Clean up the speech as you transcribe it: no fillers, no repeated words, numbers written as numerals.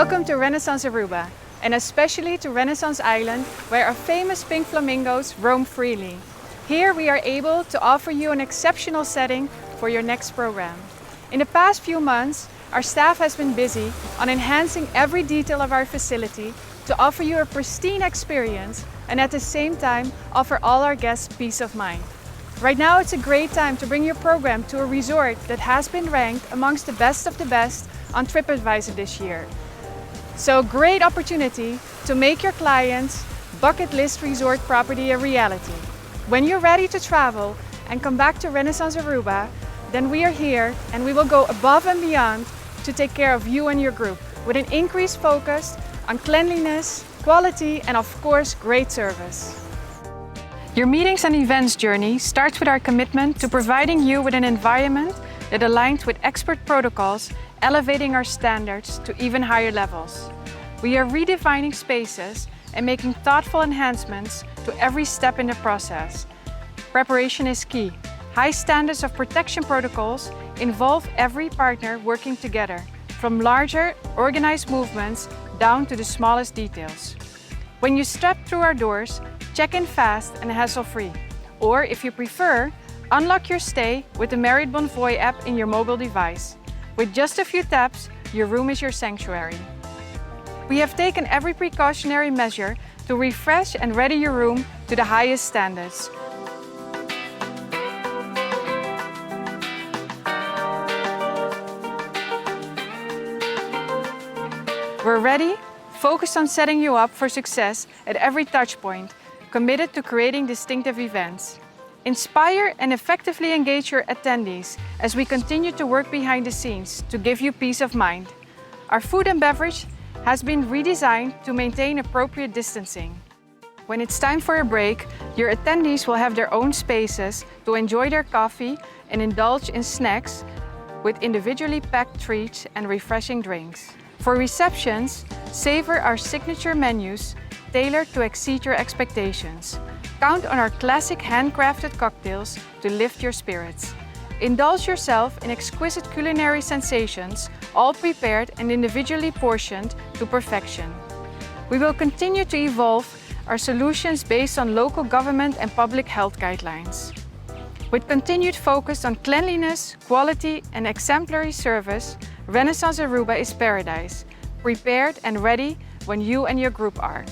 Welcome to Renaissance Aruba, and especially to Renaissance Island, where our famous pink flamingos roam freely. Here we are able to offer you an exceptional setting for your next program. In the past few months, our staff has been busy on enhancing every detail of our facility to offer you a pristine experience and at the same time offer all our guests peace of mind. Right now it's a great time to bring your program to a resort that has been ranked amongst the best of the best on TripAdvisor this year. So great opportunity to make your clients' bucket list resort property a reality. When you're ready to travel and come back to Renaissance Aruba, then we are here and we will go above and beyond to take care of you and your group with an increased focus on cleanliness, quality, and of course, great service. Your meetings and events journey starts with our commitment to providing you with an environment that aligns with expert protocols, elevating our standards to even higher levels. We are redefining spaces and making thoughtful enhancements to every step in the process. Preparation is key. High standards of protection protocols involve every partner working together, from larger, organized movements down to the smallest details. When you step through our doors, check in fast and hassle-free. Or if you prefer, unlock your stay with the Marriott Bonvoy app in your mobile device. With just a few taps, your room is your sanctuary. We have taken every precautionary measure to refresh and ready your room to the highest standards. We're ready, focused on setting you up for success at every touchpoint, committed to creating distinctive events. Inspire and effectively engage your attendees as we continue to work behind the scenes to give you peace of mind. Our food and beverage has been redesigned to maintain appropriate distancing. When it's time for a break, your attendees will have their own spaces to enjoy their coffee and indulge in snacks with individually packed treats and refreshing drinks. For receptions, savor our signature menus tailored to exceed your expectations. Count on our classic handcrafted cocktails to lift your spirits. Indulge yourself in exquisite culinary sensations, all prepared and individually portioned to perfection. We will continue to evolve our solutions based on local government and public health guidelines. With continued focus on cleanliness, quality, and exemplary service, Renaissance Aruba is paradise, prepared and ready when you and your group are.